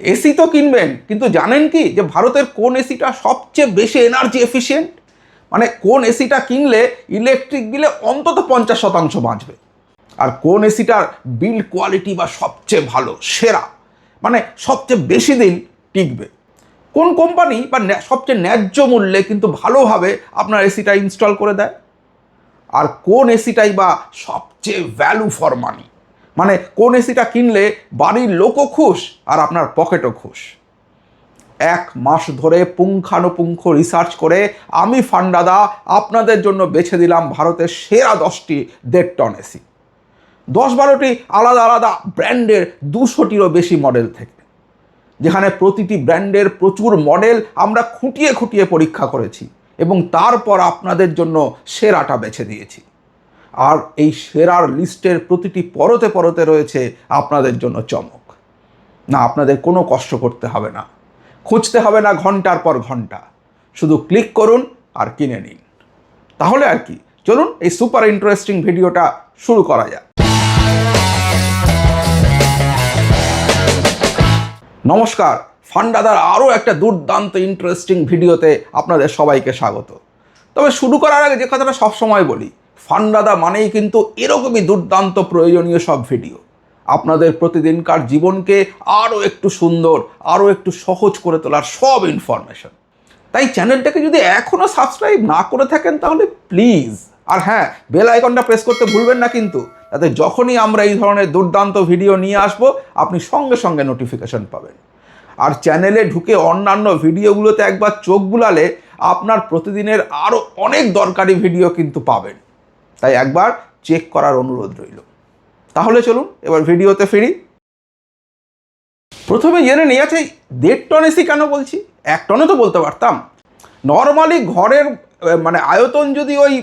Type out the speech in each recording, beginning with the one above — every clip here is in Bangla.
এসি তো কিনবেন, কিন্তু জানেন কি যে ভারতের কোন এসিটা সবচেয়ে বেশি এনার্জি এফিশিয়েন্ট? মানে কোন এসিটা কিনলে ইলেকট্রিক বিলে অন্তত 50% বাঁচবে, আর কোন এসিটার বিল্ড কোয়ালিটি বা সবচেয়ে ভালো, সেরা, মানে সবচেয়ে বেশি দিন টিকবে। কোন কোম্পানি বা সবচেয়ে ন্যায্য মূল্যে কিন্তু ভালোভাবে আপনার এসিটা ইনস্টল করে দেয়, আর কোন এসিটাই বা সবচেয়ে ভ্যালু ফর মানি, মানে কোন এসিটা কিনলে বাড়ির লোকও খুশ আর আপনার পকেটও খুশ। 1 মাস ধরে পুঙ্খানুপুঙ্খ রিসার্চ করে আমি ফান্ডাদা আপনাদের জন্য বেছে দিলাম ভারতের সেরা 10টি 1.5 টন এসি, 10-12টি আলাদা আলাদা ব্র্যান্ডের 200টিরও বেশি মডেল থেকে, যেখানে প্রতিটি ব্র্যান্ডের প্রচুর মডেল আমরা খুঁটিয়ে খুঁটিয়ে পরীক্ষা করেছি এবং তারপর আপনাদের জন্য সেরাটা বেছে দিয়েছি। আর এই সেরার লিস্টের প্রতিটি পরতে পরতে রয়েছে আপনাদের জন্য চমক। না, আপনাদের কোনো কষ্ট করতে হবে না, খুঁজতে হবে না ঘন্টার পর ঘন্টা, শুধু ক্লিক করুন আর কিনে নিন। তাহলে আর কি, চলুন এই সুপার ইন্টারেস্টিং ভিডিওটা শুরু করা যাক। নমস্কার, ফান্ডাদার আরও একটা দুর্দান্ত ইন্টারেস্টিং ভিডিওতে আপনাদের সবাইকে স্বাগত। তবে শুরু করার আগে যে কথাটা সবসময় বলি, ফান্ডাদা মানেই কিন্তু এরকমই দুর্দান্ত প্রয়োজনীয় সব ভিডিও, আপনাদের প্রতিদিনকার জীবনকে আরও একটু সুন্দর, আরও একটু সহজ করে তোলার সব ইনফরমেশন। তাই চ্যানেলটাকে যদি এখনও সাবস্ক্রাইব না করে থাকেন তাহলে প্লিজ, আর হ্যাঁ, বেল আইকনটা প্রেস করতে ভুলবেন না কিন্তু, তাতে যখনই আমরা এই ধরনের দুর্দান্ত ভিডিও নিয়ে আসব আপনি সঙ্গে সঙ্গে নোটিফিকেশন পাবেন। আর চ্যানেলে ঢুকে অন্যান্য ভিডিওগুলোতে একবার চোখ বুলালে আপনার প্রতিদিনের আরও অনেক দরকারি ভিডিও কিন্তু পাবেন, তাই একবার চেক করার অনুরোধ রইল। তাহলে চলুন এবার ভিডিওতে ফিরি। প্রথমে জেনে নিয়ে আছে 1.5 টন এসি কেন বলছি, 1 টনও তো বলতে পারতাম। নর্মালি ঘরের মানে আয়তন যদি ওই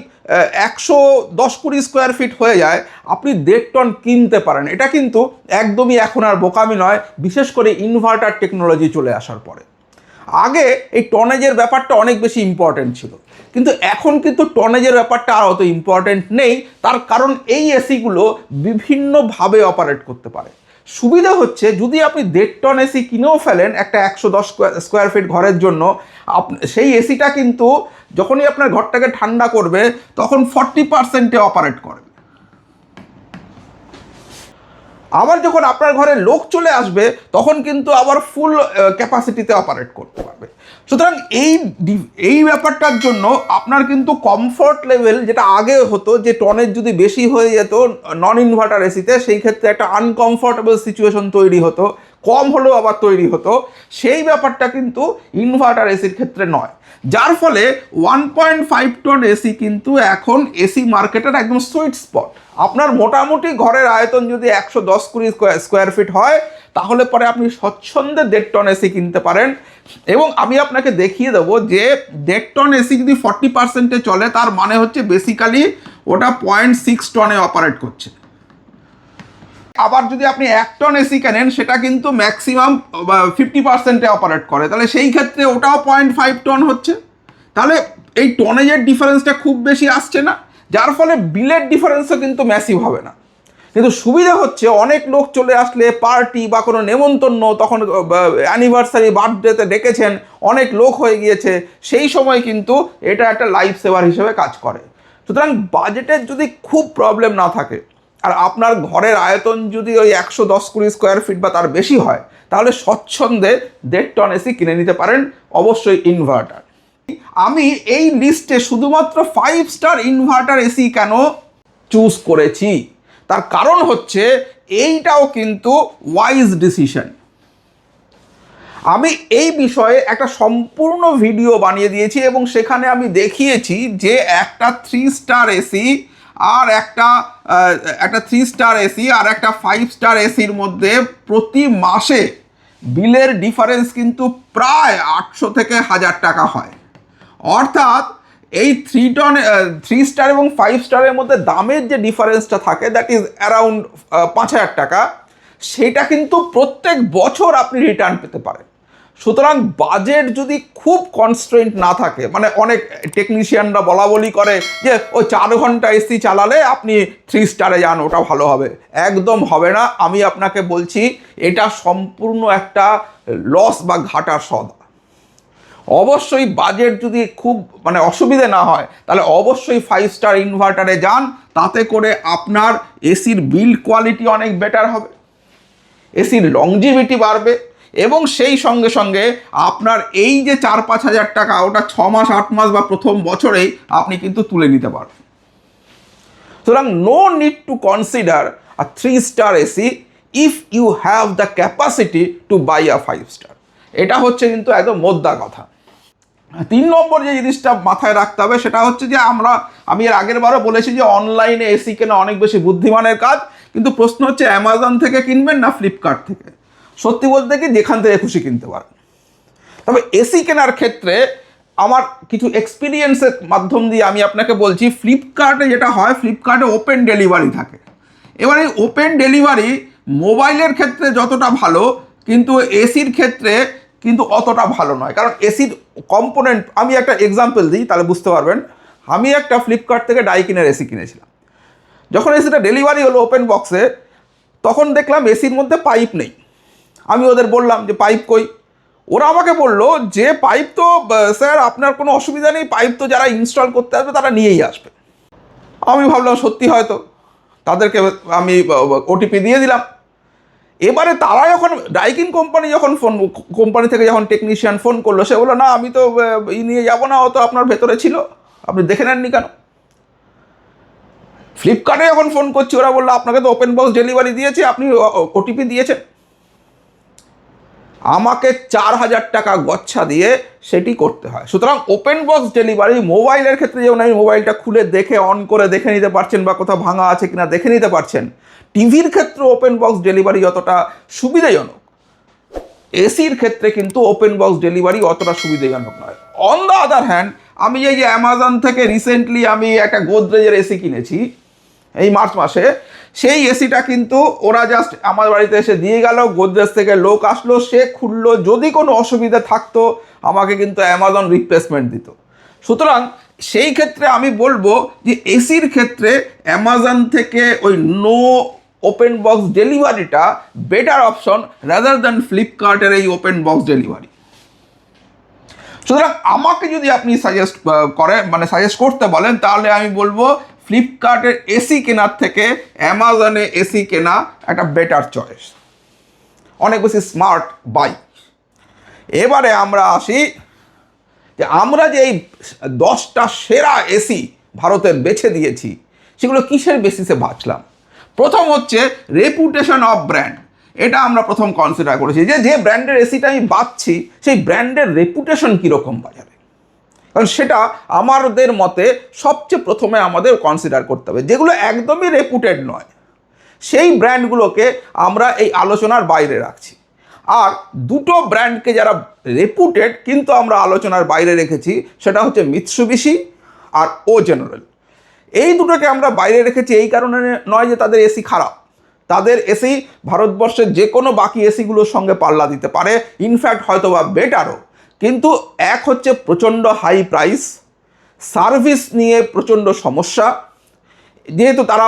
110-20 স্কোয়ার ফিট হয়ে যায়, আপনি 1.5 টন কিনতে পারেন। এটা কিন্তু একদমই এখন আর বোকামি নয়, বিশেষ করে ইনভার্টার টেকনোলজি চলে আসার পরে। আগে এই টনেজের ব্যাপারটা অনেক বেশি ইম্পর্টেন্ট ছিল, কিন্তু এখন কিন্তু টনেজের ব্যাপারটা আর অত ইম্পর্টেন্ট নেই। তার কারণ এই এসিগুলো বিভিন্নভাবে অপারেট করতে পারে। সুবিধা হচ্ছে, যদি আপনি 1.5 টন এসি কিনেও ফেলেন একটা 110 স্কোয়ার ফিট ঘরের জন্য, সেই এসিটা কিন্তু যখনই আপনার ঘরটাকে ঠান্ডা করবে তখন 40%-এ অপারেট করবে। আবার যখন আপনার ঘরে লোক চলে আসবে তখন কিন্তু আবার ফুল ক্যাপাসিটিতে অপারেট করতে পারবে। সুতরাং এই ব্যাপারটার জন্য আপনার কিন্তু কমফর্ট লেভেল, যেটা আগে হতো যে টনের যদি বেশি হয়ে যেত নন ইনভার্টার এসিতে, সেই ক্ষেত্রে একটা আনকমফর্টেবল সিচুয়েশন তৈরি হতো, কম হলেও আবার তৈরি হতো, সেই ব্যাপারটা কিন্তু ইনভার্টার এসির ক্ষেত্রে নয়। যার ফলে 1.5 টন এসি কিন্তু এখন এসি মার্কেটের একদম সুইট স্পট। আপনার মোটামুটি ঘরের আয়তন যদি 110-20 স্কোয়ার ফিট হয়, তাহলে পরে আপনি স্বচ্ছন্দে 1.5 টন এসি কিনতে পারেন। এবং আমি আপনাকে দেখিয়ে দেবো যে 1.5 টন এসি যদি 40%-এ চলে, তার মানে হচ্ছে বেসিক্যালি ওটা 0.6 টনে অপারেট করছে। আবার যদি আপনি 1 টন এসি কেনেন, সেটা কিন্তু ম্যাক্সিমাম 50%-এ অপারেট করে, তাহলে সেই ক্ষেত্রে ওটাও 0.5 টন হচ্ছে। তাহলে এই টনেজের ডিফারেন্সটা খুব বেশি আসছে না, যার ফলে বিলের ডিফারেন্সও কিন্তু ম্যাসিভ হবে না। কিন্তু সুবিধা হচ্ছে, অনেক লোক চলে আসলে, পার্টি বা কোনো নেমন্তন্ন, তখন অ্যানিভার্সারি, বার্থডেতে ডেকেছেন, অনেক লোক হয়ে গিয়েছে, সেই সময় কিন্তু এটা একটা লাইফ সেভার হিসেবে কাজ করে। সুতরাং বাজেটের যদি খুব প্রবলেম না থাকে আর আপনার ঘরের আয়তন যদি ওই 110-20 স্কোয়ার ফিট বা তার বেশি হয়, তাহলে স্বচ্ছন্দে 1.5 টন এসি কিনে নিতে পারেন, অবশ্যই ইনভার্টার। আমি এই লিস্টে শুধুমাত্র 5 স্টার ইনভার্টার এসি কেন চুজ করেছি, তার কারণ হচ্ছে এইটাও কিন্তু ওয়াইজ ডিসিশন। আমি এই বিষয়ে একটা সম্পূর্ণ ভিডিও বানিয়ে দিয়েছি এবং সেখানে আমি দেখিয়েছি যে একটা 3 স্টার এসি আর একটা 3 স্টার এসি আর একটা 5 স্টার এসির মধ্যে প্রতি মাসে বিলের ডিফারেন্স কিন্তু প্রায় 800 থেকে 1000 টাকা হয়। অর্থাৎ এই 3 স্টার এবং 5 স্টারের মধ্যে দামের যে ডিফারেন্সটা থাকে, দ্যাট ইজ অ্যারাউন্ড 5000 টাকা, সেটা কিন্তু প্রত্যেক বছর আপনি রিটার্ন পেতে পারেন। সুতরাং বাজেট যদি খুব কনস্ট্রেন্ট না থাকে, মানে অনেক টেকনিশিয়ানরা বলা বলি করে যে ওই 4 ঘন্টা এসি চালালে আপনি 3 স্টারে যান, ওটা ভালো হবে, একদম হবে না। আমি আপনাকে বলছি, এটা সম্পূর্ণ একটা লস বা ঘাটার সওদা। অবশ্যই বাজেট যদি খুব অসুবিধে না হয় তাহলে অবশ্যই 5 স্টার ইনভার্টারে যান, তাতে করে আপনার এসির বিল্ড কোয়ালিটি অনেক বেটার হবে, এসির লংজিভিটি বাড়বে, এবং সেই সঙ্গে সঙ্গে আপনার এই যে 4-5 হাজার টাকা ওটা 6 মাস 8 মাস বা প্রথম বছরেই আপনি কিন্তু তুলে নিতে পারবেন। সুতরাং no need to consider a 3 star AC if you have the capacity to buy a 5 star. এটা হচ্ছে কিন্তু একদম মোদ্দা কথা। 3 নম্বর যে জিনিসটা মাথায় রাখতে হবে সেটা হচ্ছে যে আমি এর আগের বারও বলেছি যে অনলাইনে এসি কেনা অনেক বেশি বুদ্ধিমানের কাজ, কিন্তু প্রশ্ন হচ্ছে অ্যামাজন থেকে কিনবেন না ফ্লিপকার্ট থেকে। সত্যি বলতে কি যেখান থেকে খুশি কিনতে পারেন। তবে এসি কেনার ক্ষেত্রে আমার কিছু এক্সপিরিয়েন্সের মাধ্যম দিয়ে আমি আপনাকে বলছি, ফ্লিপকার্টে যেটা হয়, ফ্লিপকার্টে ওপেন ডেলিভারি থাকে। এবার এই ওপেন ডেলিভারি মোবাইলের ক্ষেত্রে যতটা ভালো, কিন্তু এসির ক্ষেত্রে কিন্তু অতটা ভালো নয়। কারণ এসির কম্পোনেন্ট, আমি একটা এক্সাম্পল দিই তাহলে বুঝতে পারবেন। আমি একটা ফ্লিপকার্ট থেকে ডাইকিনের এসি কিনেছিলাম। যখন এসিটা ডেলিভারি হলো ওপেন বক্সে, তখন দেখলাম এসির মধ্যে পাইপ নেই। আমি ওদের বললাম যে পাইপ কই? ওরা আমাকে বললো যে পাইপ তো স্যার আপনার কোনো অসুবিধা নেই, পাইপ তো যারা ইনস্টল করতে আসবে তারা নিয়েই আসবে। আমি ভাবলাম সত্যি হয়তো, তাদেরকে আমি ওটিপি দিয়ে দিলাম। এবারে তারা যখন ডাইকিন কোম্পানি থেকে যখন টেকনিশিয়ান ফোন করলো, সে বললো না আমি তো নিয়ে যাবো না, ও তো আপনার ভেতরে ছিল, আপনি দেখে নেননি কেন? ফ্লিপকার্টে যখন ফোন করছি ওরা বললো আপনাকে তো ওপেন বক্স ডেলিভারি দিয়েছে, আপনি ওটিপি দিয়েছেন। আমাকে 4,000 টাকা গচ্ছা দিয়ে সেটি করতে হয়। সুতরাং ওপেন বক্স ডেলিভারি মোবাইলের ক্ষেত্রে যেমন আমি মোবাইলটা খুলে দেখে অন করে দেখে নিতে পারছেন বা কোথাও ভাঙা আছে কিনা দেখে নিতে পারছেন, টিভির ক্ষেত্রে ওপেন বক্স ডেলিভারি যতটা সুবিধাজনক, এসির ক্ষেত্রে কিন্তু ওপেন বক্স ডেলিভারি অতটা সুবিধাজনক নয়। অন দ্য আদার হ্যান্ড, আমি এই যে অ্যামাজন থেকে রিসেন্টলি আমি একটা গোদরেজের এসি কিনেছি এই মার্চ মাসে, সেই এসিটা কিন্তু ওরা জাস্ট আমার বাড়িতে এসে দিয়ে গেল, গোদরেজ থেকে লোক আসলো, সে খুললো, যদি কোনো অসুবিধা থাকতো আমাকে কিন্তু অ্যামাজন রিপ্লেসমেন্ট দিত। সুতরাং সেই ক্ষেত্রে আমি বলবো যে এসির ক্ষেত্রে অ্যামাজন থেকে ওই নো ওপেন বক্স ডেলিভারিটা বেটার অপশন রাদার দ্যান ফ্লিপকার্টের এই ওপেন বক্স ডেলিভারি। সুতরাং আমাকে যদি আপনি সাজেস্ট করতে বলেন, তাহলে আমি বলবো ফ্লিপকার্টের এসি কেনার থেকে অ্যামাজনে এসি কেনা একটা বেটার চয়েস, অনেক বেশি স্মার্ট বাই। এবারে আমরা আসি যে আমরা যে এই 10টা সেরা এসি ভারতের বেছে দিয়েছি, সেগুলো কিসের বেসিসে বাছলাম? প্রথম হচ্ছে রেপুটেশন অফ ব্র্যান্ড। এটা আমরা প্রথম কনসিডার করেছি যে ব্র্যান্ডের এসিটা আমি বাছছি সেই ব্র্যান্ডের রেপুটেশন কীরকম বাজারে, কারণ সেটা আমাদের মতে সবচেয়ে প্রথমে আমাদের কনসিডার করতে হবে। যেগুলো একদমই রেপুটেড নয় সেই ব্র্যান্ডগুলোকে আমরা এই আলোচনার বাইরে রাখছি। আর দুটো ব্র্যান্ডকে যারা রেপুটেড কিন্তু আমরা আলোচনার বাইরে রেখেছি, সেটা হচ্ছে মিৎসুবিশি আর ও জেনারেল। এই দুটোকে আমরা বাইরে রেখেছি এই কারণে নয় যে তাদের এসি খারাপ, তাদের এসি ভারতবর্ষের যে কোনো বাকি এসিগুলোর সঙ্গে পাল্লা দিতে পারে, ইনফ্যাক্ট হয়তো বা বেটারও। কিন্তু এক হচ্ছে প্রচণ্ড হাই প্রাইস, সার্ভিস নিয়ে প্রচণ্ড সমস্যা, যেহেতু তারা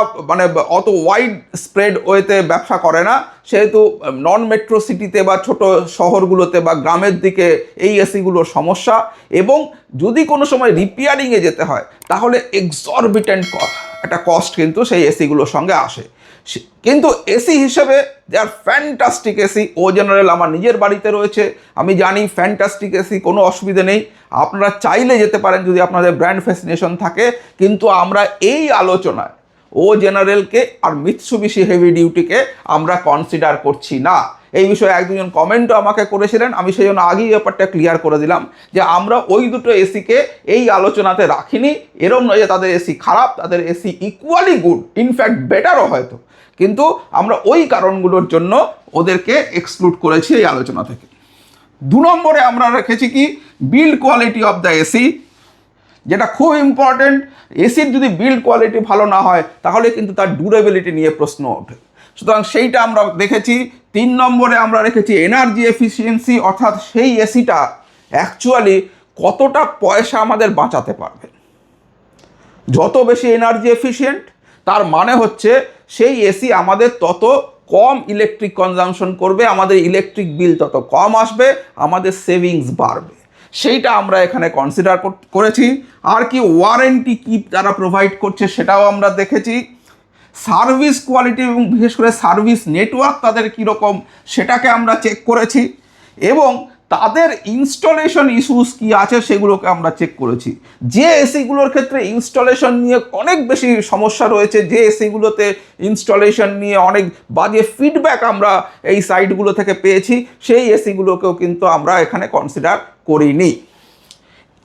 অত ওয়াইড স্প্রেড ওয়েতে ব্যবসা করে না, সেহেতু নন মেট্রো সিটিতে বা ছোট শহরগুলোতে বা গ্রামের দিকে এই এসিগুলোর সমস্যা, এবং যদি কোনো সময় রিপেয়ারিংয়ে যেতে হয় তাহলে এক্সরবিটেন্ট একটা কস্ট কিন্তু সেই এসিগুলোর সঙ্গে আসে। কিন্তু এসি হিসেবে দে আর ফ্যান্টাস্টিক এসি। ও জেনারেল আমার নিজের বাড়িতে রয়েছে, আমি জানি ফ্যান্টাস্টিক এসি, কোনো অসুবিধে নেই। আপনারা চাইলে যেতে পারেন যদি আপনাদের ব্র্যান্ড ফ্যাসিনেশন থাকে। কিন্তু আমরা এই আলোচনায় ও জেনারেলকে আর মিৎসুবিশি হেভি ডিউটিকে আমরা কনসিডার করছি না। এই বিষয়ে এক দুজন কমেন্টও আমাকে করেছিলেন, আমি সেই জন্য আগেই ব্যাপারটা ক্লিয়ার করে দিলাম যে আমরা ওই দুটো এসিকে এই আলোচনাতে রাখিনি। এরম নয় যে তাদের এসি খারাপ, তাদের এসি ইকুয়ালি গুড, ইনফ্যাক্ট বেটারও হয়তো, কিন্তু আমরা ওই কারণগুলোর জন্য ওদেরকে এক্সক্লুড করেছি এই আলোচনা থেকে। 2 নম্বরে আমরা রেখেছি কি build quality of the AC, যেটা খুব ইম্পর্টেন্ট। এসির যদি বিল্ড কোয়ালিটি ভালো না হয় তাহলে কিন্তু তার ডিউরেবিলিটি নিয়ে প্রশ্ন ওঠে। সুতরাং সেইটা আমরা দেখেছি। 3 নম্বরে আমরা রেখেছি এনার্জি এফিসিয়েন্সি, অর্থাৎ সেই এসিটা অ্যাকচুয়ালি কতটা পয়সা আমাদের বাঁচাতে পারবে। যত বেশি এনার্জি এফিসিয়েন্ট তার মানে হচ্ছে সেই এসি আমাদের তত কম ইলেকট্রিক কনজামশন করবে, আমাদের ইলেকট্রিক বিল তত কম আসবে, আমাদের সেভিংস বাড়বে, সেইটা আমরা এখানে কনসিডার করেছি। আর কি ওয়ারেন্টি কি তারা প্রোভাইড করছে সেটাও আমরা দেখেছি। সার্ভিস কোয়ালিটি এবং বিশেষ করে সার্ভিস নেটওয়ার্ক তাদের কীরকম সেটাকে আমরা চেক করেছি, এবং তাদের ইনস্টলেশন ইস্যুস কি আছে সেগুলোকে আমরা চেক করেছি। যে এসিগুলোর ক্ষেত্রে ইনস্টলেশন নিয়ে অনেক বেশি সমস্যা রয়েছে, যে এসিগুলোতে ইনস্টলেশন নিয়ে অনেক বাজে ফিডব্যাক আমরা এই সাইটগুলো থেকে পেয়েছি, সেই এসিগুলোকেও কিন্তু আমরা এখানে কনসিডার করিনি।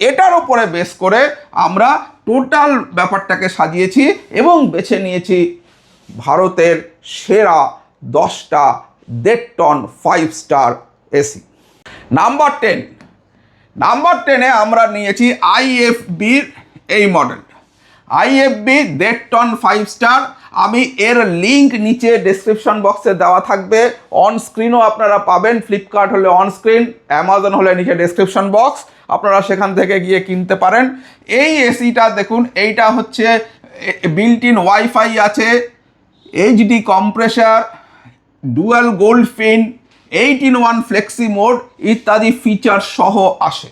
এটার উপরে বেস করে আমরা টোটাল ব্যাপারটাকে সাজিয়েছি এবং বেছে নিয়েছি ভারতের সেরা 10টা 1.5 টন 5 স্টার এসি। নাম্বার 10-এ আমরা নিয়েছি IFBর এই মডেল, IFB 1.5 টন 5 স্টার। আমি এর লিঙ্ক নিচে ডেসক্রিপশন বক্সে দেওয়া থাকবে, অন স্ক্রিনও আপনারা পাবেন। ফ্লিপকার্ট হলে অন স্ক্রিন, অ্যামাজন হলে নিচে ডেসক্রিপশন বক্স, আপনারা সেখান থেকে গিয়ে কিনতে পারেন। এই এসিটা দেখুন, এইটা হচ্ছে বিল্ট ইন ওয়াইফাই আছে, HD কম্প্রেসার, ডুয়াল গোল্ড ফিন, 8-in-1 ফ্লেক্সি মোড ইত্যাদি ফিচার সহ আসে।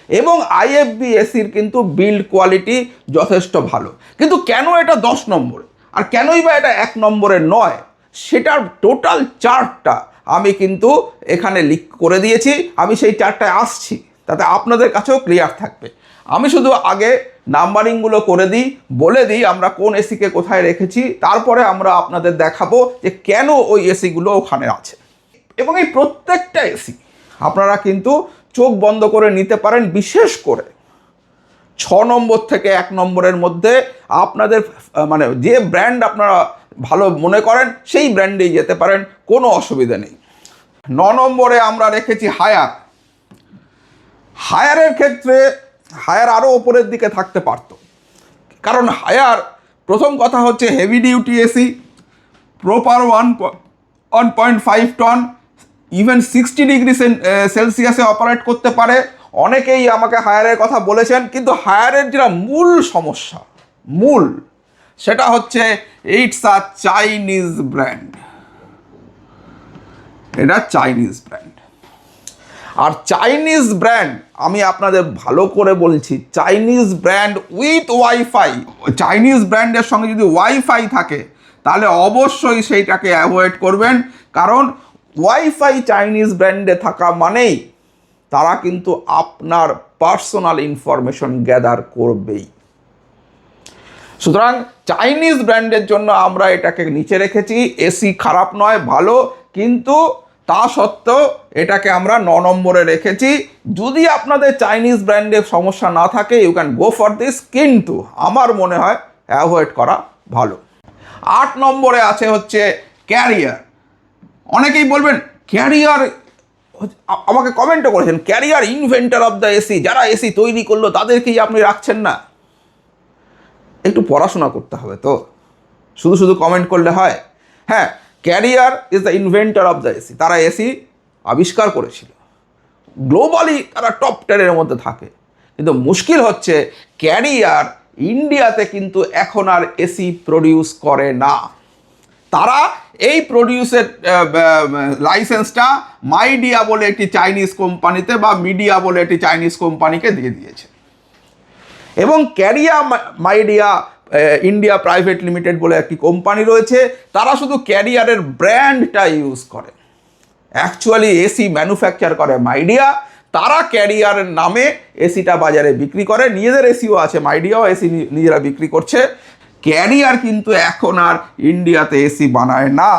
এবং IFB এসির কিন্তু বিল্ড কোয়ালিটি যথেষ্ট ভালো। কিন্তু কেন এটা 10 নম্বরে আর কেনই বা এটা 1 নম্বরে নয়, সেটার টোটাল চার্টটা আমি কিন্তু এখানে লিখ করে দিয়েছি। আমি সেই চার্টটায় আসছি, তাতে আপনাদের কাছেও ক্লিয়ার থাকবে। আমি শুধু আগে নাম্বারিংগুলো করে দিই, বলে দিই আমরা কোন এসিকে কোথায় রেখেছি, তারপরে আমরা আপনাদের দেখাবো যে কেন ওই এসিগুলো ওখানে আছে। এবং এই প্রত্যেকটা এসি আপনারা কিন্তু চোখ বন্ধ করে নিতে পারেন, বিশেষ করে 6 নম্বর থেকে 1 নম্বরের মধ্যে আপনাদের মানে যে ব্র্যান্ড আপনারা ভালো মনে করেন সেই ব্র্যান্ডেই যেতে পারেন, কোনো অসুবিধা নেই। 9 নম্বরে আমরা রেখেছি হায়ার। হায়ারের ক্ষেত্রে হায়ার আরও ওপরের দিকে থাকতে পারত, কারণ হায়ার প্রথম কথা হচ্ছে heavy duty AC, proper 1.5 ton, even 60 degree সেলসিয়াসে অপারেট করতে পারে। অনেকেই আমাকে হায়ারের কথা বলেছেন, কিন্তু হায়ারের যেটা মূল সমস্যা সেটা হচ্ছে ইটস আ চাইনিজ ব্র্যান্ড। এটা চাইনিজ ব্র্যান্ড, আর চাইনিজ ব্র্যান্ড আমি আপনাদের ভালো করে বলছি, Chinese brand with wifi, Chinese ব্র্যান্ডের সঙ্গে যদি ওয়াইফাই থাকে তাহলে অবশ্যই সেইটাকে অ্যাভয়েড করবেন, কারণ ওয়াইফাই চাইনিজ ব্র্যান্ডে থাকা মানেই তারা কিন্তু আপনার পার্সোনাল ইনফরমেশন গ্যাদার করবেই। সুতরাং চাইনিজ ব্র্যান্ডের জন্য আমরা এটাকে নিচে রেখেছি। এসি খারাপ নয়, ভালো, কিন্তু তা সত্ত্বেও এটাকে আমরা 9 নম্বরে রেখেছি। যদি আপনাদের চাইনিজ ব্র্যান্ডের সমস্যা না থাকে, you can go for this, কিন্তু আমার মনে হয় অ্যাভয়েড করা ভালো। 8 নম্বরে আছে হচ্ছে ক্যারিয়ার। অনেকেই বলবেন ক্যারিয়ার, আমাকে কমেন্টও করেছেন career inventor of the AC, যারা এসি তৈরি করলো তাদেরকেই আপনি রাখছেন না। একটু পড়াশোনা করতে হবে তো, শুধু শুধু কমেন্ট করলে হয়? হ্যাঁ, career is the inventor of the AC, তারা এসি আবিষ্কার করেছিল, গ্লোবালি তারা টপ 10-এর মধ্যে থাকে। কিন্তু মুশকিল হচ্ছে ক্যারিয়ার ইন্ডিয়াতে কিন্তু এখন আর এসি প্রডিউস করে না। তারা এই প্রডিউসের লাইসেন্সটা মাইডিয়া বলে একটি চাইনিজ কোম্পানিতে বা মিডিয়া বলে একটি চাইনিজ কোম্পানিকে দিয়ে দিয়েছে। এবং ক্যারিয়া মাইডিয়া ইন্ডিয়া প্রাইভেট লিমিটেড বলে একটি কোম্পানি রয়েছে, তারা শুধু ক্যারিয়ারের ব্র্যান্ডটা ইউজ করে। অ্যাকচুয়ালি এসি ম্যানুফ্যাকচার করে মাইডিয়া, তারা ক্যারিয়ারের নামে এসিটা বাজারে বিক্রি করে। নিজেদের এসিও আছে, মাইডিয়াও এসি নিজেরা বিক্রি করছে। ক্যারিয়ার কিন্তু এখন আর ইন্ডিয়াতে এসি বানায় না।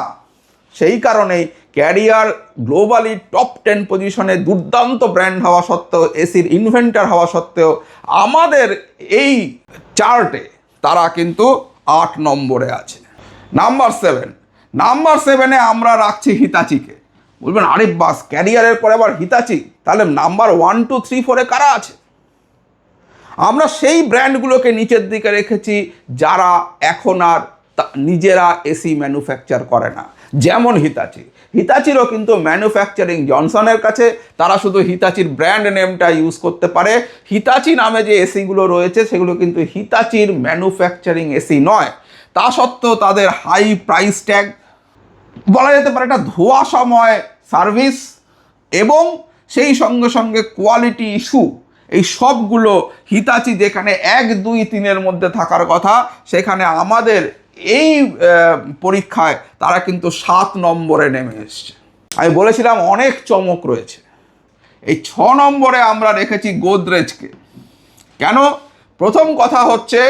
সেই কারণেই ক্যারিয়ার গ্লোবালি টপ 10 পজিশনে দুর্দান্ত ব্র্যান্ড হওয়া সত্ত্বেও, এসির ইনভেন্টর হওয়া সত্ত্বেও, আমাদের এই চার্টে তারা কিন্তু 8 নম্বরে আছে। নাম্বার 7-এ আমরা রাখছি হিতাচিকে। বলবেন আরে বাস, ক্যারিয়ারের পরে আবার হিতাচি, তাহলে নাম্বার 1, 2, 3, 4-এ কারা আছে? আমরা সেই ব্র্যান্ডগুলোকে নিচের দিকে রেখেছি যারা এখন আর নিজেরা এসি ম্যানুফ্যাকচার করে না, যেমন হিতাচিরও কিন্তু ম্যানুফ্যাকচারিং জনসনের কাছে, তারা শুধু হিতাচির ব্র্যান্ড নেমটা ইউজ করতে পারে। হিতাচি নামে যে এসিগুলো রয়েছে সেগুলো কিন্তু হিতাচির ম্যানুফ্যাকচারিং এসি নয়। তা সত্ত্বেও তাদের হাই প্রাইস ট্যাগ, বলা যেতে পারে একটা ধোঁয়াশাময় সার্ভিস, এবং সেই সঙ্গে সঙ্গে কোয়ালিটি ইস্যু, এই সবগুলো হিতাচি যেখানে 1, 2, 3-এর মধ্যে থাকার কথা, সেখানে আমাদের এই পরীক্ষায় তারা কিন্তু 7 নম্বরে নেমে এসছে। আমি বলেছিলাম অনেক চমক রয়েছে। এই 6 নম্বরে আমরা রেখেছি গোদরেজকে। কেন? প্রথম কথা হচ্ছে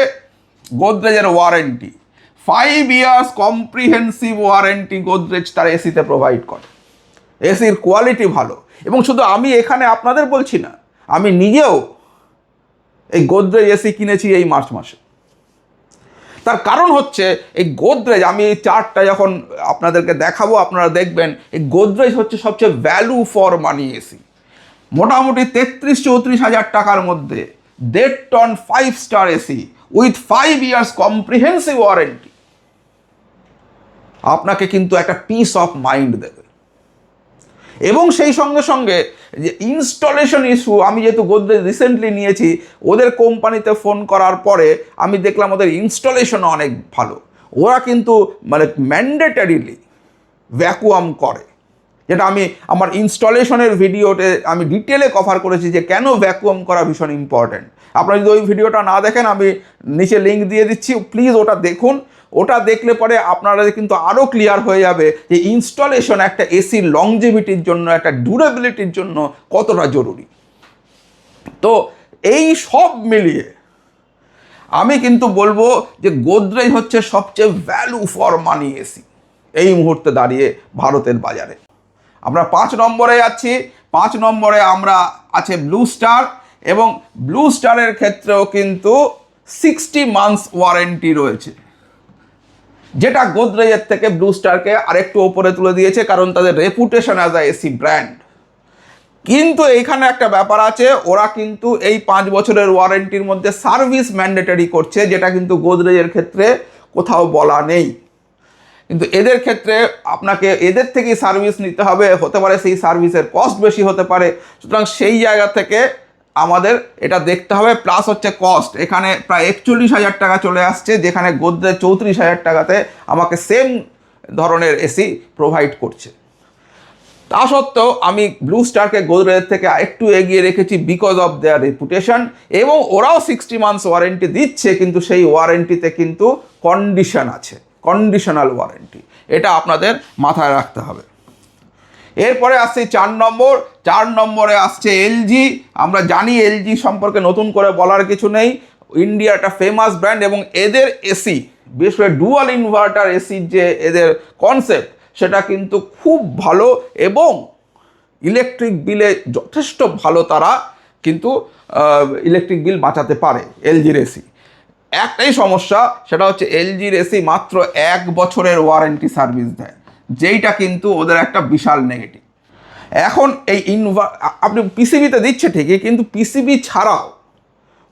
গোদরেজের warranty, 5 years comprehensive warranty Godrej তার এসিতে প্রোভাইড করে। এসির কোয়ালিটি ভালো, এবং শুধু আমি এখানে আপনাদের বলছি না, আমি নিজেও এই গোদরেজ এসি কিনেছি এই মার্চ মাসে। তার কারণ হচ্ছে এই গোদরেজ, আমি এই চার্টটা যখন আপনাদেরকে দেখাবো আপনারা দেখবেন, এই গোদরেজ হচ্ছে সবচেয়ে ভ্যালু ফর মানি এসি। মোটামুটি 33-34 হাজার টাকার মধ্যে 1.5 ton 5 star AC with 5 years comprehensive warranty আপনাকে কিন্তু একটা পিস অফ মাইন্ড দেবে। এবং সেই সঙ্গে সঙ্গে যে ইনস্টলেশন ইস্যু, আমি যেহেতু গোদরেজ রিসেন্টলি নিয়েছি, ওদের কোম্পানিতে ফোন করার পরে আমি দেখলাম ওদের ইনস্টলেশনও অনেক ভালো। ওরা কিন্তু মানে ম্যান্ডেটারিলি ভ্যাকুয়াম করে, যেটা আমি আমার ইনস্টলেশনের ভিডিওতে আমি ডিটেলে কভার করেছি যে কেন ভ্যাকুয়াম করা ভীষণ ইম্পর্ট্যান্ট। আপনারা যদি ওই ভিডিওটা না দেখেন, আমি নিচে লিঙ্ক দিয়ে দিচ্ছি, প্লিজ ওটা দেখুন। ওটা দেখলে পরে আপনারা কিন্তু আরও ক্লিয়ার হয়ে যাবে যে ইনস্টলেশন একটা এসির লংজিভিটির জন্য, একটা ডিউরেবিলিটির জন্য কতটা জরুরি। তো এই সব মিলিয়ে আমি কিন্তু বলবো যে গোদরেজ হচ্ছে সবচেয়ে ভ্যালু ফর মানি এসি এই মুহূর্তে দাঁড়িয়ে ভারতের বাজারে। আমরা 5 নম্বরে যাচ্ছি। 5 নম্বরে আমরা আছে ব্লু স্টার, এবং ব্লু স্টারের ক্ষেত্রেও কিন্তু 60 মান্থস ওয়ারেন্টি রয়েছে, যেটা গোদরেজের থেকে ব্লু স্টারকে আরেকটু ওপরে তুলে দিয়েছে, কারণ তাদের reputation as a AC brand. কিন্তু এইখানে একটা ব্যাপার আছে, ওরা কিন্তু এই 5 বছরের ওয়ারেন্টির মধ্যে সার্ভিস ম্যান্ডেটরি করছে, যেটা কিন্তু গোদরেজের ক্ষেত্রে কোথাও বলা নেই। কিন্তু এদের ক্ষেত্রে আপনাকে এদের থেকেই সার্ভিস নিতে হবে, হতে পারে সেই সার্ভিসের কস্ট বেশি হতে পারে। সুতরাং সেই জায়গা থেকে আমাদের এটা দেখতে হবে। প্লাস হচ্ছে কস্ট, এখানে প্রায় 41 হাজার টাকা চলে আসছে, যেখানে গোদরেজ 34 হাজার টাকাতে আমাকে সেম ধরনের এসি প্রোভাইড করছে। তা সত্ত্বেও আমি ব্লু স্টারকে গোদরেজের থেকে একটু এগিয়ে রেখেছি বিকজ অফ দেয়ার রেপুটেশন, এবং ওরাও 60 মান্থস ওয়ারেন্টি দিচ্ছে, কিন্তু সেই ওয়ারেন্টিতে কিন্তু কন্ডিশন আছে, কন্ডিশনাল ওয়ারেন্টি। এটা আপনাদের মাথায় রাখতে হবে। এরপরে আসছে 4 নম্বর। 4 নম্বরে আসছে এলজি। আমরা জানি এলজি সম্পর্কে নতুন করে বলার কিছু নেই, ইন্ডিয়ার একটা ফেমাস ব্র্যান্ড, এবং এদের এসি, বিশেষ করে ডুয়াল ইনভার্টার এসির যে এদের কনসেপ্ট, সেটা কিন্তু খুব ভালো, এবং ইলেকট্রিক বিলে যথেষ্ট ভালো তারা কিন্তু ইলেকট্রিক বিল বাঁচাতে পারে এলজির এসি। একটাই সমস্যা, সেটা হচ্ছে এলজির এসি মাত্র 1 বছরের ওয়ারেন্টি সার্ভিস দেয়, যেইটা কিন্তু ওদের একটা বিশাল নেগেটিভ। এখন এই আপনি পিসিবিতে দিচ্ছে ঠিকই, কিন্তু পিসিবি ছাড়াও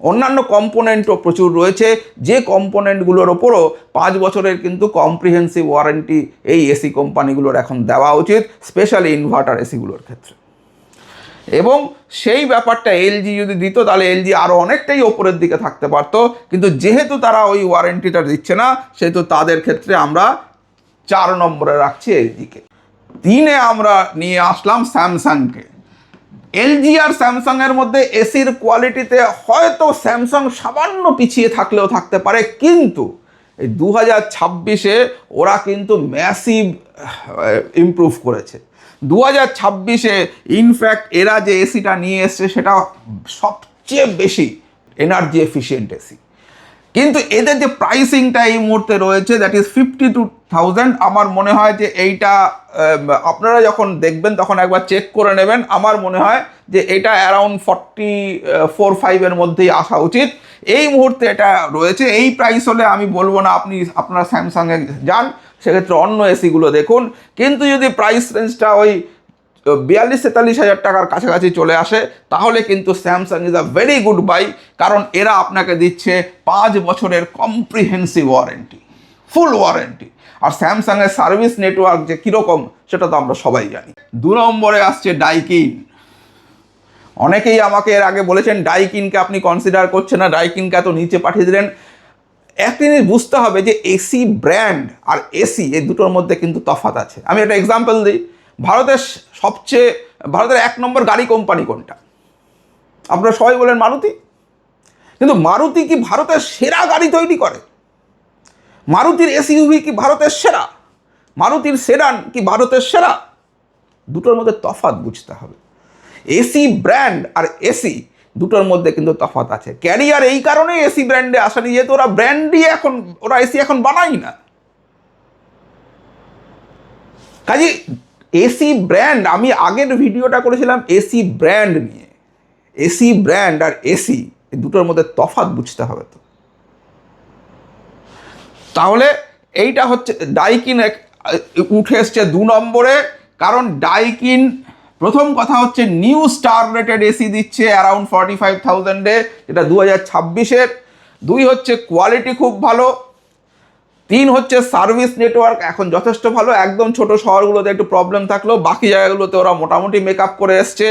অন্যান্য কম্পোনেন্টও প্রচুর রয়েছে, যে কম্পোনেন্টগুলোর ওপরও 5 বছরের কিন্তু কম্প্রিহেন্সিভ ওয়ারেন্টি এই এসি কোম্পানিগুলোর এখন দেওয়া উচিত, স্পেশালি ইনভার্টার এসিগুলোর ক্ষেত্রে। এবং সেই ব্যাপারটা এলজি যদি দিত, তাহলে এলজি আরও অনেকটাই ওপরের দিকে থাকতে পারতো, কিন্তু যেহেতু তারা ওই ওয়ারেন্টিটা দিচ্ছে না, সেহেতু তাদের ক্ষেত্রে আমরা 4 নম্বরে রাখছি এলজিকে। 3-এ আমরা নিয়ে আসলাম স্যামসাংকে। এলজি আর স্যামসাংয়ের মধ্যে এসির কোয়ালিটিতে হয়তো স্যামসাং সামান্য পিছিয়ে থাকলেও থাকতে পারে, কিন্তু এই 2026-এ ওরা কিন্তু ম্যাসিভ ইমপ্রুভ করেছে। 2026-এ ইনফ্যাক্ট এরা যে এসিটা নিয়ে এসছে সেটা সবচেয়ে বেশি এনার্জি এফিশিয়েন্ট এসি, কিন্তু এদের যে প্রাইসিংটা এই মুহূর্তে রয়েছে, দ্যাট ইজ 52,000। আমার মনে হয় যে এইটা আপনারা যখন দেখবেন তখন একবার চেক করে নেবেন। আমার মনে হয় যে এটা অ্যারাউন্ড 44-45-এর মধ্যেই আসা উচিত। এই মুহূর্তে এটা রয়েছে। এই প্রাইস হলে আমি বলবো না আপনারা স্যামসাংয়ে যান, সেক্ষেত্রে অন্য এসিগুলো দেখুন। কিন্তু যদি প্রাইস রেঞ্জটা ওই 42-43 হাজার টাকার কাছাকাছি চলে আসে, তাহলে কিন্তু Samsung is a very good bye, কারণ এরা আপনাকে দিচ্ছে 5 বছরের কম্প্রিহেন্সিভ ওয়ারেন্টি, ফুল ওয়ারেন্টি। আর স্যামসাংয়ের সার্ভিস নেটওয়ার্ক যে কীরকম সেটা তো আমরা সবাই জানি। 2 নম্বরে আসছে ডাইকিন। অনেকেই আমাকে এর আগে বলেছেন ডাইকিনকে আপনি কনসিডার করছেন না, ডাইকিনকে এত নিচে পাঠিয়ে দিলেন। একটা জিনিস বুঝতে হবে যে এসি ব্র্যান্ড আর এসি এই দুটোর মধ্যে কিন্তু তফাৎ আছে। আমি একটা এক্সাম্পল দিই, ভারতের 1 নম্বর গাড়ি কোম্পানি কোনটা? আপনারা সবাই বলেন মারুতি। কিন্তু মারুতি কি ভারতের সেরা গাড়ি তৈরি করে? মারুতির এসইউভি কি ভারতের সেরা? মারুতির সেডান কি ভারতের সেরা? দুটোর মধ্যে তফাৎ বুঝতে হবে। এসি ব্র্যান্ড আর এসি দুটোর মধ্যে কিন্তু তফাৎ আছে। ক্যারিয়ার এই কারণেই এসি ব্র্যান্ডে আসেনি, যেহেতু ওরা এসি এখন বানাই না। কাজে এসি ব্র্যান্ড, আমি আগের ভিডিওটা করেছিলাম এসি ব্র্যান্ড নিয়ে। এসি ব্র্যান্ড আর এসি এই দুটোর মধ্যে তফাৎ বুঝতে হবে। তো তাহলে এইটা হচ্ছে ডাইকিন উঠে এসছে 2 নম্বরে, কারণ ডাইকিন প্রথম কথা হচ্ছে নিউ স্টার রেটেড এসি দিচ্ছে অ্যারাউন্ড 45,000-এ, যেটা 2026-এর। 2 হচ্ছে কোয়ালিটি খুব ভালো। 3 হচ্ছে সার্ভিস নেটওয়ার্ক এখন যথেষ্ট ভালো। একদম ছোট শহরগুলোতে একটু প্রবলেম থাকলেও বাকি জায়গাগুলোতে ওরা মোটামুটি মেকআপ করে এসছে।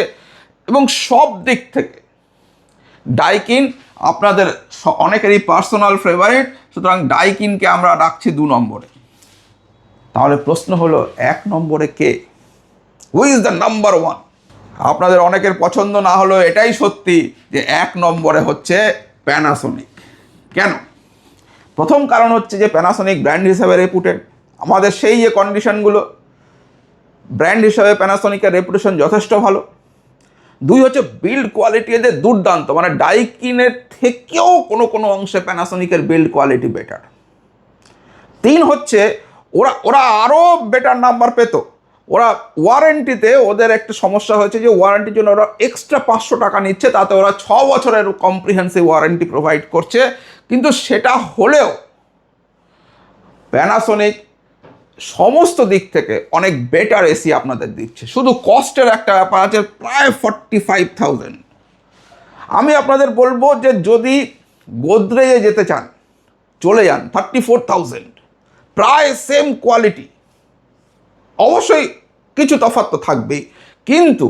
এবং সব দিক থেকে ডাইকিন আপনাদের অনেকেরই পার্সোনাল ফেভারিট, সুতরাং ডাইকিনকে আমরা রাখছি 2 নম্বরে। তাহলে প্রশ্ন হলো 1 নম্বরে কে? Who is the number 1? আপনাদের অনেকের পছন্দ না হলো এটাই সত্যি যে 1 নম্বরে হচ্ছে প্যানাসোনিক। কেন? প্রথম কারণ হচ্ছে যে প্যানাসোনিক ব্র্যান্ড হিসাবে রেপুটেড। আমাদের সেই যে কন্ডিশনগুলো, ব্র্যান্ড হিসাবে প্যানাসোনিকের রেপুটেশন যথেষ্ট ভালো। 2 হচ্ছে বিল্ড কোয়ালিটি এদের দুর্দান্ত, মানে ডাইকিনের থেকেও কোনো অংশে প্যানাসোনিকের বিল্ড কোয়ালিটি বেটার। 3 হচ্ছে ওরা আরও বেটার নাম্বার পেত। ওরা ওয়ারেন্টিতে, ওদের একটা সমস্যা হয়েছে যে ওয়ারেন্টির জন্য ওরা এক্সট্রা 500 টাকা নিচ্ছে, তাতে ওরা 6 বছরের কম্প্রিহেন্সিভ ওয়ারেন্টি প্রোভাইড করছে। কিন্তু সেটা হলেও প্যানাসোনিক সমস্ত দিক থেকে অনেক বেটার এসি আপনাদের দিচ্ছে। শুধু কস্টের একটা ব্যাপার আছে, প্রায় 45,000। আমি আপনাদের বলবো যে যদি গোদরেজে যেতে চান চলে যান, 34,000, প্রায় সেম কোয়ালিটি। অবশ্যই কিছু তফাৎ তো থাকবেই, কিন্তু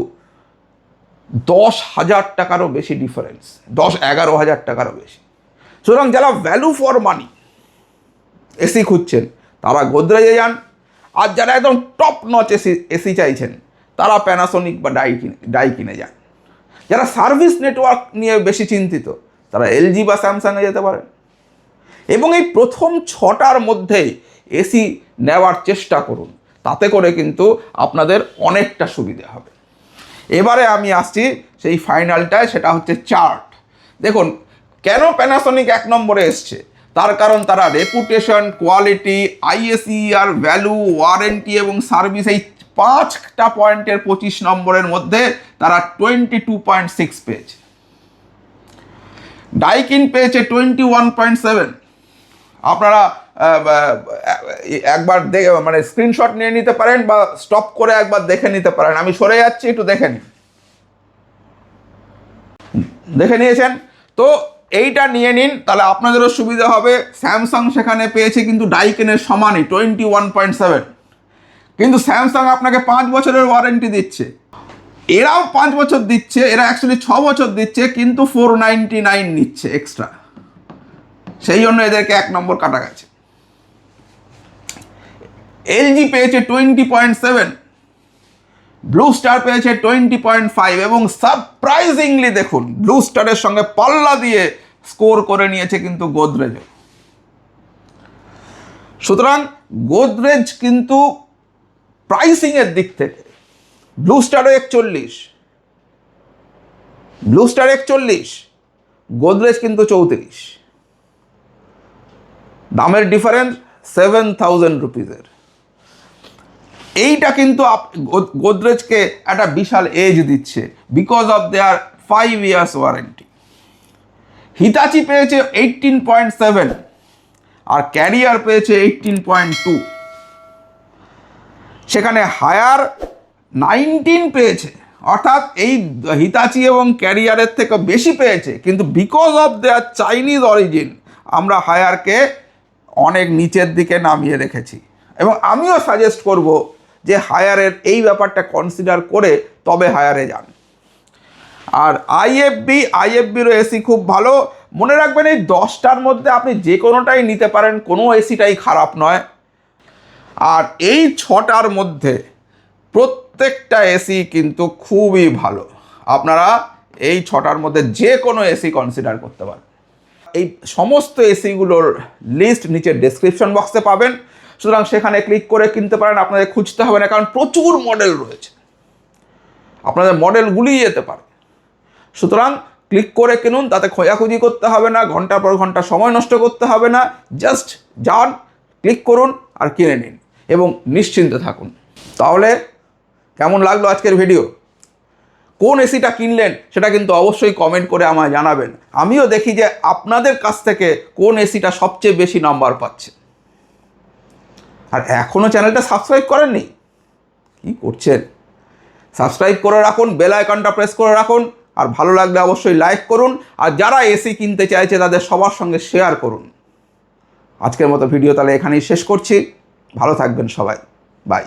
10,000 টাকারও বেশি ডিফারেন্স, 10-11,000 টাকারও বেশি। সুতরাং যারা ভ্যালু ফর মানি এসি খুঁজছেন তারা গোদরেজে যান, আর যারা একদম টপ নচ এসি চাইছেন তারা প্যানাসোনিক বা ডাইকিনে যান। যারা সার্ভিস নেটওয়ার্ক নিয়ে বেশি চিন্তিত তারা এলজি বা স্যামসাংয়ে যেতে পারেন। এবং এই প্রথম 6টার মধ্যেই এসি নেওয়ার চেষ্টা করুন, তাতে করে কিন্তু আপনাদের অনেকটা সুবিধা হবে। এবারে আমি আসছি সেই ফাইনালটায়, সেটা হচ্ছে চার্ট। দেখুন কেন প্যানাসোনিক 1 নম্বরে এসছে, তার কারণ তারা রেপুটেশন, কোয়ালিটি, আইএসইআর, ভ্যালু, ওয়ারেন্টি এবং সার্ভিস, এই 5টা পয়েন্টের 25 নম্বরের মধ্যে তারা 22.6 পেয়েছে। ডাইকিন পেয়েছে 21.7। আপনারা একবার মানে স্ক্রিনশট নিয়ে নিতে পারেন বা স্টপ করে একবার দেখে নিতে পারেন। আমি সরে যাচ্ছি, একটু দেখে নিন। দেখে নিয়েছেন তো? এইটা নিয়ে নিন, তাহলে আপনাদেরও সুবিধা হবে। স্যামসাং সেখানে পেয়েছে কিন্তু ডাইকিনের সমানই 21.7, কিন্তু স্যামসাং আপনাকে 5 বছরের ওয়ারেন্টি দিচ্ছে, এরাও 5 বছর দিচ্ছে, এরা অ্যাকচুয়ালি 6 বছর দিচ্ছে, কিন্তু 499 নিচ্ছে এক্সট্রা। সেই জন্য এদেরকে 1 নম্বর কাটা গেছে। এলজি পেয়েছে 20.7, ব্লু স্টার পেয়েছে 20.5, এবং সারপ্রাইজিংলি দেখুন ব্লু স্টারের সঙ্গে পাল্লা দিয়ে স্কোর করে নিয়েছে কিন্তু গোদরেজ। সুতরাং গোদরেজ কিন্তু প্রাইসিংয়ের দিক থেকে ব্লু স্টারও 41, গোদরেজ কিন্তু 34। দামের ডিফারেন্স 7,000 রুপিজের। এইটা কিন্তু গোদরেজকে একটা বিশাল এজ দিচ্ছে because of their 5 years warranty. হিতাচি পেয়েছে 18.7 আর ক্যারিয়ার পেয়েছে 18.2। সেখানে হায়ার 19 পেয়েছে, অর্থাৎ এই হিতাচি এবং ক্যারিয়ারের থেকে বেশি পেয়েছে, কিন্তু because of their Chinese origin আমরা হায়ারকে অনেক নিচের দিকে নামিয়ে রেখেছি। এবং আমিও সাজেস্ট করব যে হায়ারের এই ব্যাপারটা কনসিডার করে তবে হায়ারে যান। আর আইএফবিরও এসি খুব ভালো, মনে রাখবেন এই 10টার মধ্যে আপনি যে কোনোটাই নিতে পারেন, কোনো এসিটাই খারাপ নয়। আর এই 6টার মধ্যে প্রত্যেকটা এসি কিন্তু খুবই ভালো। আপনারা এই 6টার মধ্যে যে কোনো এসি কনসিডার করতে পারেন। এই সমস্ত এসিগুলোর লিস্ট নিচে ডেসক্রিপশন বক্সে পাবেন, সুতরাং সেখানে ক্লিক করে কিনতে পারেন, আপনাদের খুঁজতে হবে না, কারণ প্রচুর মডেল রয়েছে, আপনাদের মডেলগুলিই যেতে পারে। সুতরাং ক্লিক করে কিনুন, তাতে খোঁজাখুঁজি করতে হবে না, ঘন্টার পর ঘন্টা সময় নষ্ট করতে হবে না, জাস্ট যান, ক্লিক করুন আর কিনে নিন এবং নিশ্চিন্তে থাকুন। তাহলে কেমন লাগলো আজকের ভিডিও? কোন এসিটা কিনলেন সেটা কিন্তু অবশ্যই কমেন্ট করে আমায় জানাবেন। আমিও দেখি যে আপনাদের কাছ থেকে কোন এসিটা সবচেয়ে বেশি নাম্বার পাচ্ছে। আর এখনও চ্যানেলটা সাবস্ক্রাইব করেননি, কি করছেন? সাবস্ক্রাইব করে রাখুন, বেল আইকনটা প্রেস করে রাখুন, আর ভালো লাগলে অবশ্যই লাইক করুন, আর যারা এসি কিনতে চাইছে তাদের সবার সঙ্গে শেয়ার করুন। আজকের মতো ভিডিও তাহলে এখানেই শেষ করছি। ভালো থাকবেন সবাই, বাই।